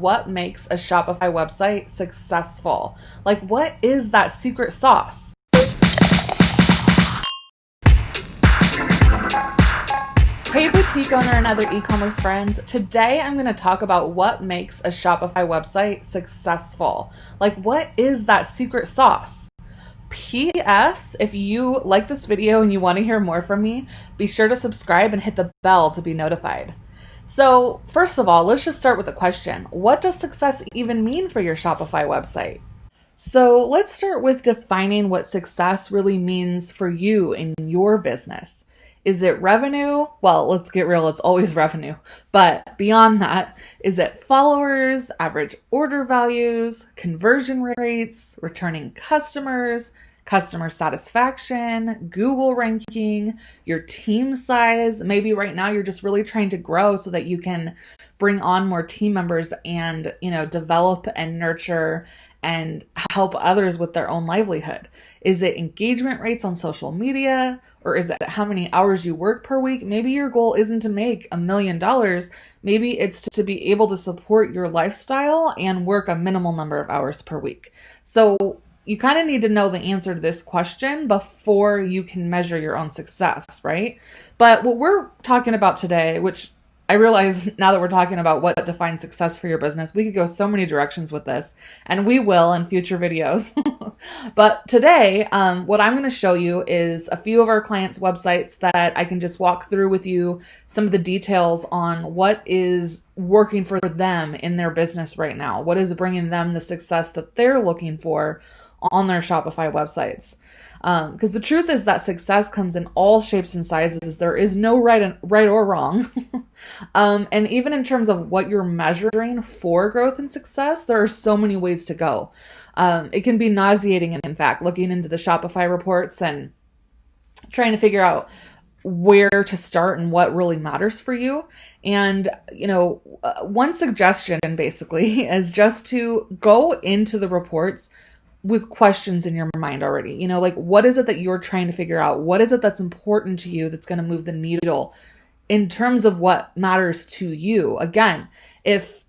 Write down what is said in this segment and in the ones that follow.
what makes a Shopify website successful. Like, what is that secret sauce? Hey boutique owner and other e-commerce friends, today I'm going to talk about what makes a Shopify website successful. Like, what is that secret sauce? P.S. If you like this video and you want to hear more from me, be sure to subscribe and hit the bell to be notified. So first of all, let's just start with a question. What does success even mean for your Shopify website? So let's start with defining what success really means for you in your business. Is it revenue? Well, let's get real, it's always revenue. But beyond that, is it followers, average order values, conversion rates, returning customers, customer satisfaction, Google ranking, your team size? Maybe right now you're just really trying to grow so that you can bring on more team members and, develop and nurture and help others with their own livelihood. Is it engagement rates on social media? Or is it how many hours you work per week? Maybe your goal isn't to make $1 million. Maybe it's to be able to support your lifestyle and work a minimal number of hours per week. So you kind of need to know the answer to this question before you can measure your own success, right? But what we're talking about today, which I realize now that we're talking about what defines success for your business, we could go so many directions with this, and we will in future videos. But today, what I'm going to show you is a few of our clients' websites that I can just walk through with you some of the details on what is working for them in their business right now. What is bringing them the success that they're looking for on their Shopify websites. Because the truth is that success comes in all shapes and sizes. There is no right or wrong. And even in terms of what you're measuring for growth and success, there are so many ways to go. It can be nauseating, in fact, looking into the Shopify reports and trying to figure out where to start and what really matters for you. And, one suggestion basically is just to go into the reports with questions in your mind already. Like, what is it that you're trying to figure out? What is it that's important to you that's going to move the needle in terms of what matters to you? Again, if,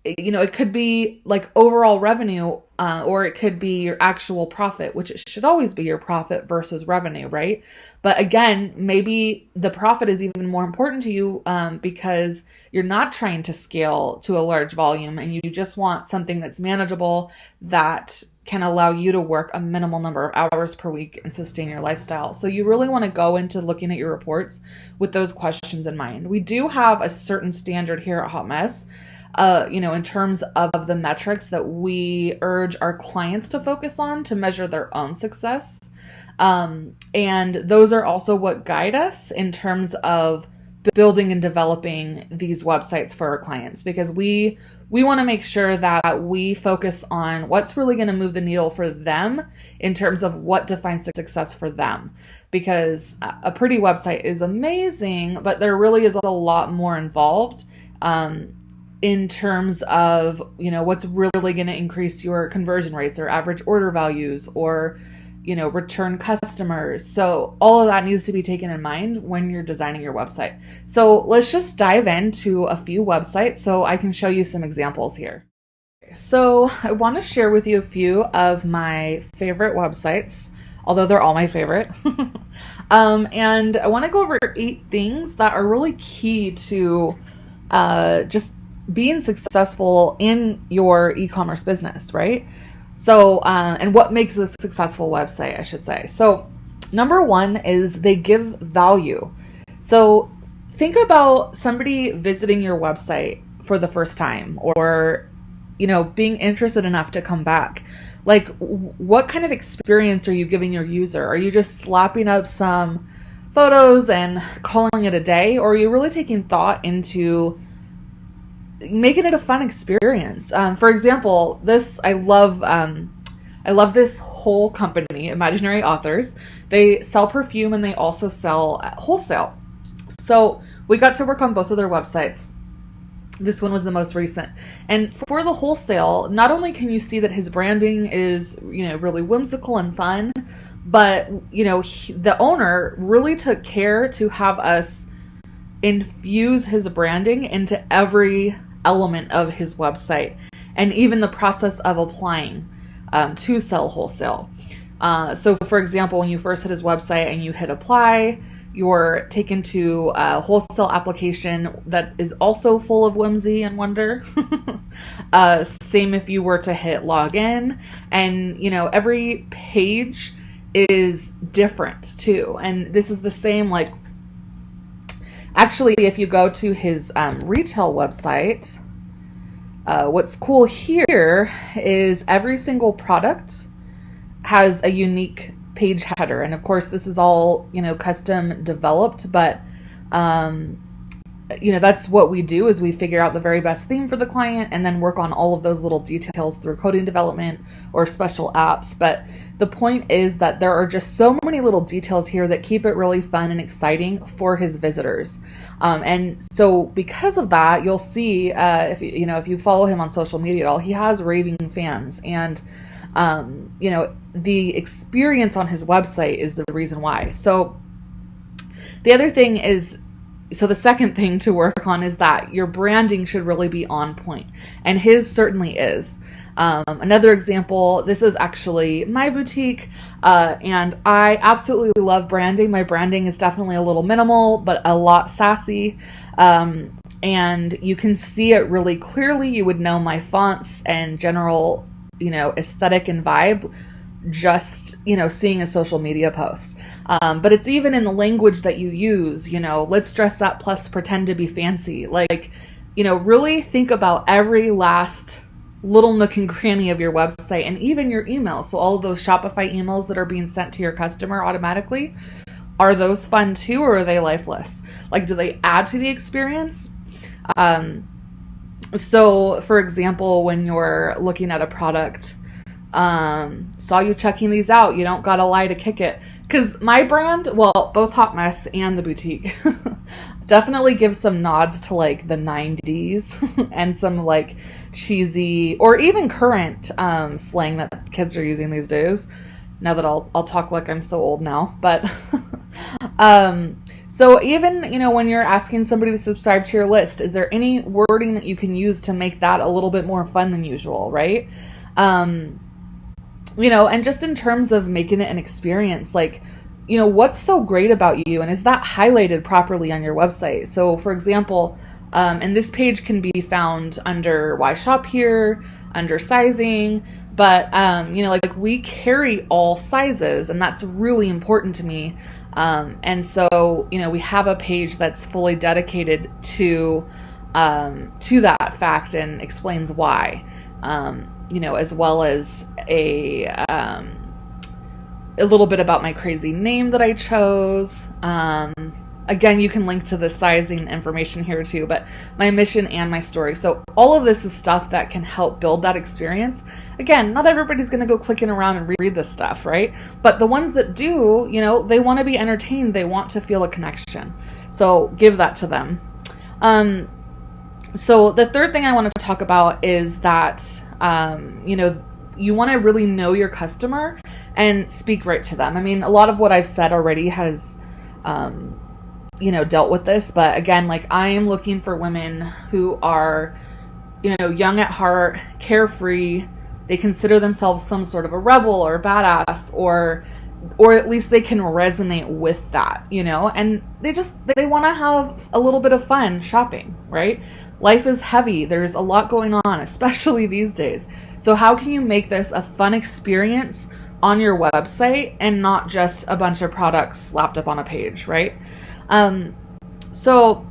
it could be like overall revenue, or it could be your actual profit, which it should always be your profit versus revenue, right? But again, maybe the profit is even more important to you because you're not trying to scale to a large volume and you just want something that's manageable that can allow you to work a minimal number of hours per week and sustain your lifestyle. So you really want to go into looking at your reports with those questions in mind. We do have a certain standard here at Hot Mess, in terms of the metrics that we urge our clients to focus on to measure their own success. And those are also what guide us in terms of building and developing these websites for our clients, because we want to make sure that we focus on what's really going to move the needle for them in terms of what defines success for them. Because a pretty website is amazing, but there really is a lot more involved in terms of, what's really going to increase your conversion rates or average order values or return customers. So all of that needs to be taken in mind when you're designing your website. So let's just dive into a few websites so I can show you some examples here. So I want to share with you a few of my favorite websites, although they're all my favorite. And I want to go over 8 things that are really key to just being successful in your e-commerce business, right? So, and what makes a successful website, I should say. So, number 1 is they give value. So, think about somebody visiting your website for the first time or, being interested enough to come back. Like, what kind of experience are you giving your user? Are you just slapping up some photos and calling it a day? Or are you really taking thought into making it a fun experience? For example, I love this whole company, Imaginary Authors. They sell perfume and they also sell wholesale. So we got to work on both of their websites. This one was the most recent. And for the wholesale, not only can you see that his branding is, really whimsical and fun, but, the owner really took care to have us infuse his branding into every element of his website, and even the process of applying to sell wholesale. So for example, when you first hit his website and you hit apply, you're taken to a wholesale application that is also full of whimsy and wonder. Same if you were to hit login, and every page is different too. And this is the same, like, actually, if you go to his retail website, what's cool here is every single product has a unique page header. And of course, this is all, custom developed, but, that's what we do, is we figure out the very best theme for the client and then work on all of those little details through coding development or special apps. But the point is that there are just so many little details here that keep it really fun and exciting for his visitors. And so because of that, you'll see, if you follow him on social media at all, he has raving fans, and the experience on his website is the reason why. So the other thing is, the second thing to work on is that your branding should really be on point, and his certainly is. Another example, this is actually my boutique, and I absolutely love branding. My branding is definitely a little minimal, but a lot sassy. And you can see it really clearly. You would know my fonts and general aesthetic and vibe just seeing a social media post, but it's even in the language that you use. Let's dress up plus pretend to be fancy, really think about every last little nook and cranny of your website, and even your emails. So all of those Shopify emails that are being sent to your customer automatically, are those fun too, or are they lifeless? Do they add to the experience? So for example, when you're looking at a product, saw you checking these out, you don't gotta lie to kick it. Because my brand, well, both Hot Mess and the boutique definitely give some nods to the 90s and some cheesy or even current slang that kids are using these days. Now that I'll talk like I'm so old now, but so even, when you're asking somebody to subscribe to your list, is there any wording that you can use to make that a little bit more fun than usual, right? And just in terms of making it an experience, what's so great about you, and is that highlighted properly on your website? So for example, and this page can be found under Why Shop Here, under sizing, but, we carry all sizes, and that's really important to me. And so, we have a page that's fully dedicated to that fact and explains why, as well as a little bit about my crazy name that I chose. Again, you can link to the sizing information here too, but my mission and my story. So all of this is stuff that can help build that experience. Again, not everybody's going to go clicking around and read this stuff, right? But the ones that do, they want to be entertained. They want to feel a connection. So give that to them. So the third thing I want to talk about is that, you want to really know your customer and speak right to them. I mean, a lot of what I've said already has, dealt with this, but again, I am looking for women who are, young at heart, carefree. They consider themselves some sort of a rebel or a badass, or at least they can resonate with that, and they want to have a little bit of fun shopping, right? Life is heavy. There's a lot going on, especially these days. So how can you make this a fun experience on your website and not just a bunch of products slapped up on a page, right? So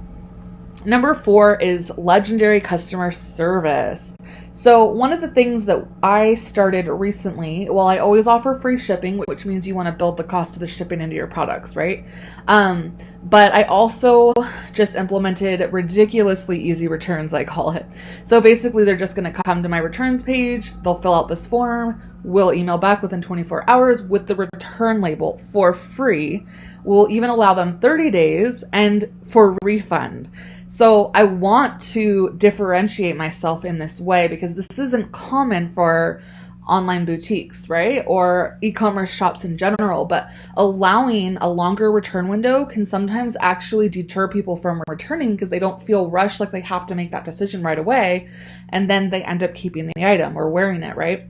number 4 is legendary customer service. So one of the things that I started recently, well, I always offer free shipping, which means you want to build the cost of the shipping into your products, right? But I also just implemented ridiculously easy returns, I call it. So basically they're just going to come to my returns page, they'll fill out this form, we'll email back within 24 hours with the return label for free. We'll even allow them 30 days and for refund. So I want to differentiate myself in this way because this isn't common for online boutiques, right? Or e-commerce shops in general. But allowing a longer return window can sometimes actually deter people from returning because they don't feel rushed, like they have to make that decision right away. And then they end up keeping the item or wearing it, right?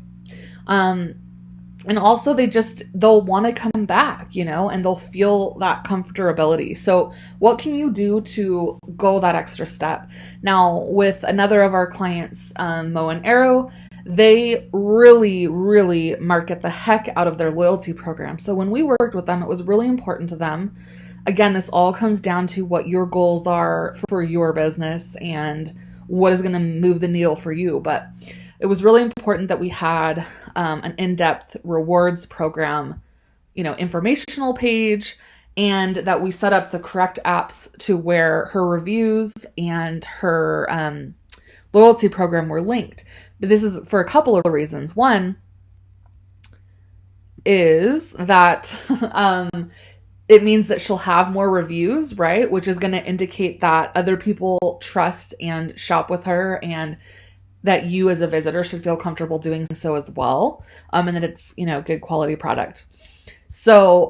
And also they'll want to come back, and they'll feel that comfortability. So what can you do to go that extra step? Now, with another of our clients, Mo and Arrow, they really, really market the heck out of their loyalty program. So when we worked with them, it was really important to them. Again, this all comes down to what your goals are for your business and what is going to move the needle for you. But it was really important that we had an in-depth rewards program, informational page, and that we set up the correct apps to where her reviews and her loyalty program were linked. But this is for a couple of reasons. One is that it means that she'll have more reviews, right? Which is going to indicate that other people trust and shop with her, and that you as a visitor should feel comfortable doing so as well. And that it's, good quality product. So,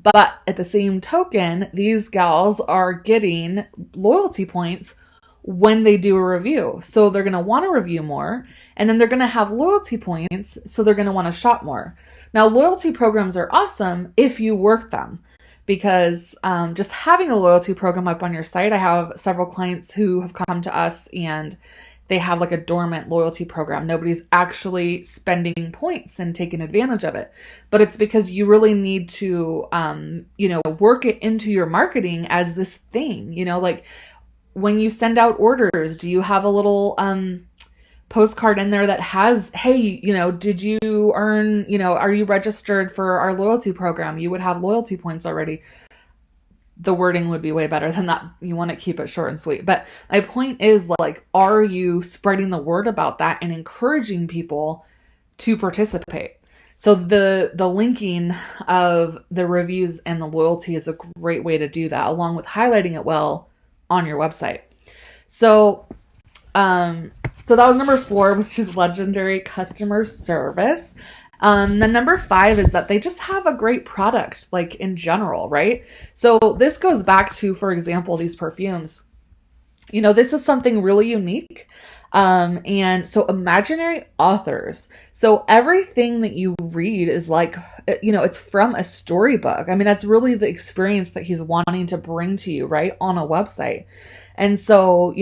but at the same token, these gals are getting loyalty points when they do a review. So they're going to want to review more, and then they're going to have loyalty points. So they're going to want to shop more. Now, loyalty programs are awesome if you work them, because just having a loyalty program up on your site, I have several clients who have come to us and they have like a dormant loyalty program. Nobody's actually spending points and taking advantage of it. But it's because you really need to, work it into your marketing as this thing, like when you send out orders, do you have a little postcard in there that has, hey, did you earn, are you registered for our loyalty program? You would have loyalty points already. The wording would be way better than that. You want to keep it short and sweet. But my point is, like, are you spreading the word about that and encouraging people to participate? So the linking of the reviews and the loyalty is a great way to do that, along with highlighting it well on your website. So that was number 4, which is legendary customer service. Then number 5 is that they just have a great product, like in general, right? So this goes back to, for example, these perfumes. This is something really unique. And so imaginary authors. So everything that you read is like, it's from a storybook. I mean, that's really the experience that he's wanting to bring to you, right? On a website. And so,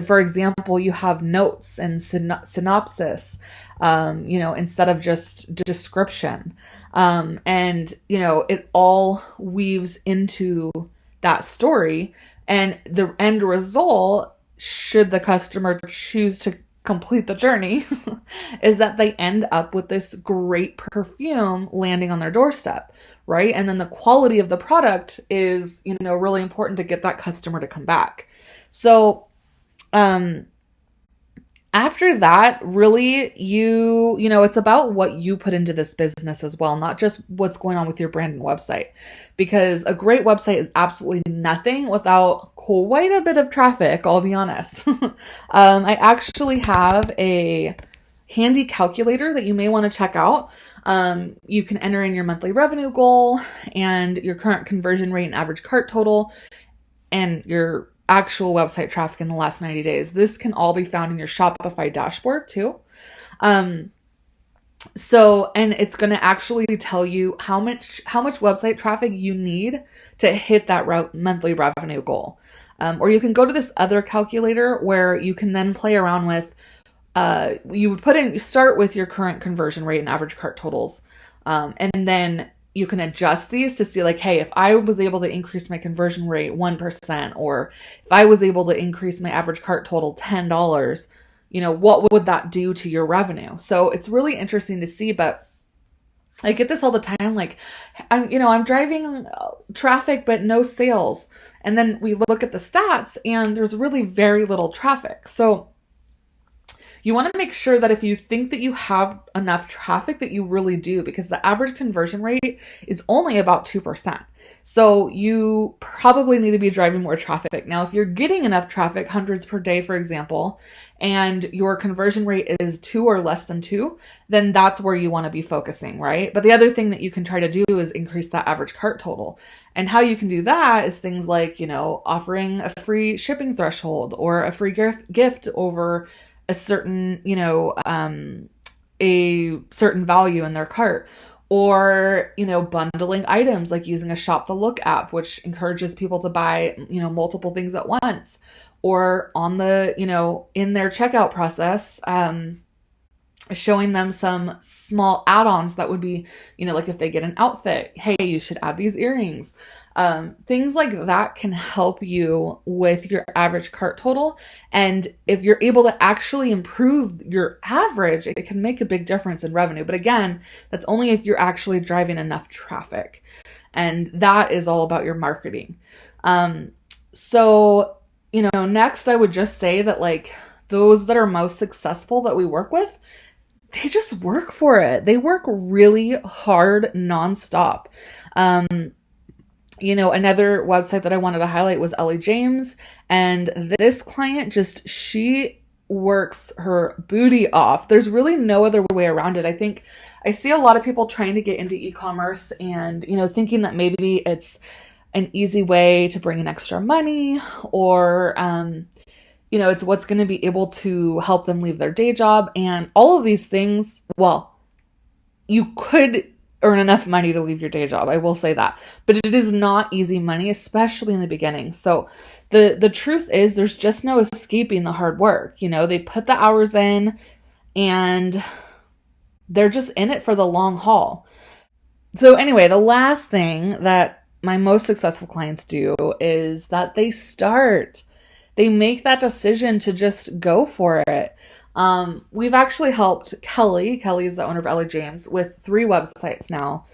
for example, you have notes and synopsis, instead of just description. And, it all weaves into that story, and the end result, should the customer choose to complete the journey, is that they end up with this great perfume landing on their doorstep, right? And then the quality of the product is, really important to get that customer to come back. So, after that, really, it's about what you put into this business as well, not just what's going on with your brand and website, because a great website is absolutely nothing without quite a bit of traffic, I'll be honest. I actually have a handy calculator that you may want to check out. You can enter in your monthly revenue goal and your current conversion rate and average cart total and your actual website traffic in the last 90 days. This can all be found in your Shopify dashboard too. And it's going to actually tell you how much website traffic you need to hit that monthly revenue goal. Or you can go to this other calculator where you can then play around with, you would start with your current conversion rate and average cart totals. And then you can adjust these to see, like, hey, if I was able to increase my conversion rate 1%, or if I was able to increase my average cart total $10, what would that do to your revenue? So it's really interesting to see, but I get this all the time. Like, I'm driving traffic, but no sales. And then we look at the stats and there's really very little traffic. So You want to make sure that if you think that you have enough traffic, that you really do, because the average conversion rate is only about 2%. So you probably need to be driving more traffic. Now, if you're getting enough traffic, hundreds per day, for example, and your conversion rate is 2 or less than 2, then that's where you want to be focusing, right? But the other thing that you can try to do is increase that average cart total. And how you can do that is things like, offering a free shipping threshold or a free gift over a certain, a certain value in their cart, or, bundling items, like using a Shop the Look app, which encourages people to buy, multiple things at once, or on the, in their checkout process, showing them some small add-ons that would be, like if they get an outfit, hey, you should add these earrings. Things like that can help you with your average cart total. And if you're able to actually improve your average, it can make a big difference in revenue. But again, that's only if you're actually driving enough traffic. And that is all about your marketing. So, next I would just say that like those that are most successful that we work with, they just work for it. They work really hard nonstop. Another website that I wanted to highlight was Ellie Jams. And this client she works her booty off. There's really no other way around it. I think I see a lot of people trying to get into e-commerce and, thinking that maybe it's an easy way to bring in extra money, or, it's what's going to be able to help them leave their day job. And all of these things, well, you could earn enough money to leave your day job. I will say that. But it is not easy money, especially in the beginning. So the truth is there's just no escaping the hard work. They put the hours in and they're just in it for the long haul. So anyway, the last thing that my most successful clients do is that they start. They make that decision to just go for it. We've actually helped Kelly is the owner of Ellie Jams, with 3 websites now.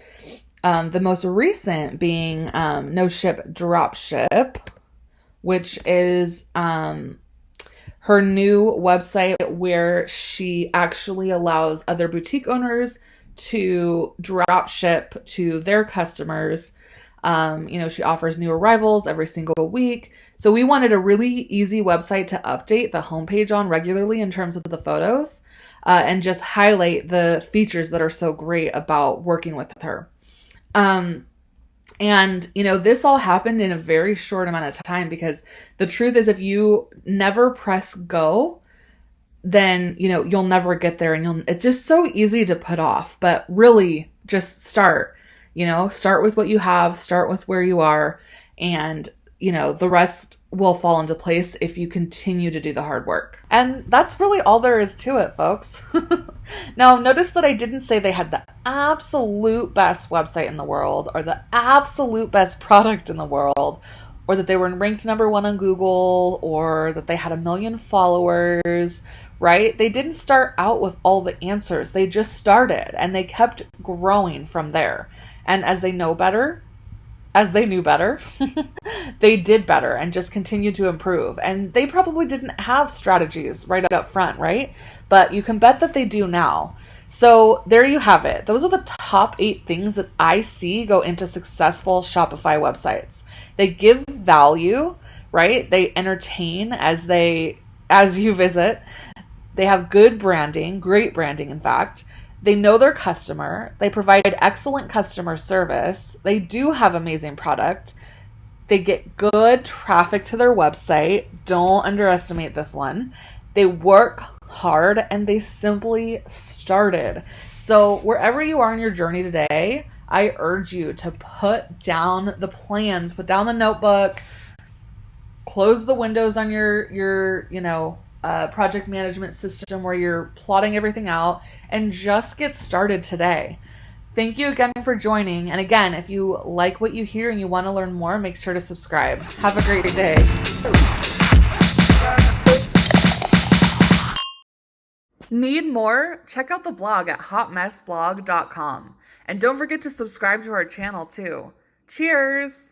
The most recent being No Ship Dropship, which is her new website where she actually allows other boutique owners to drop ship to their customers. She offers new arrivals every single week. So we wanted a really easy website to update the homepage on regularly in terms of the photos, and just highlight the features that are so great about working with her. This all happened in a very short amount of time, because the truth is if you never press go, then, you'll never get there, and it's just so easy to put off, but really just start. Start with what you have, start with where you are, and, the rest will fall into place if you continue to do the hard work. And that's really all there is to it, folks. Now, notice that I didn't say they had the absolute best website in the world, or the absolute best product in the world, or that they were ranked number 1 on Google, or that they had 1 million followers, right? They didn't start out with all the answers. They just started, and they kept growing from there. And as they knew better, they did better and just continued to improve. And they probably didn't have strategies right up front, right? But you can bet that they do now. So there you have it. Those are the top 8 things that I see go into successful Shopify websites. They give value, right? They entertain as you visit. They have good branding, great branding, in fact. They know their customer. They provide excellent customer service. They do have amazing product. They get good traffic to their website. Don't underestimate this one. They work hard, and they simply started. So wherever you are in your journey today, I urge you to put down the plans, put down the notebook, close the windows on your project management system where you're plotting everything out, and just get started today. Thank you again for joining. And again, if you like what you hear and you want to learn more, make sure to subscribe. Have a great day. Need more? Check out the blog at hotmessblog.com. And don't forget to subscribe to our channel too. Cheers!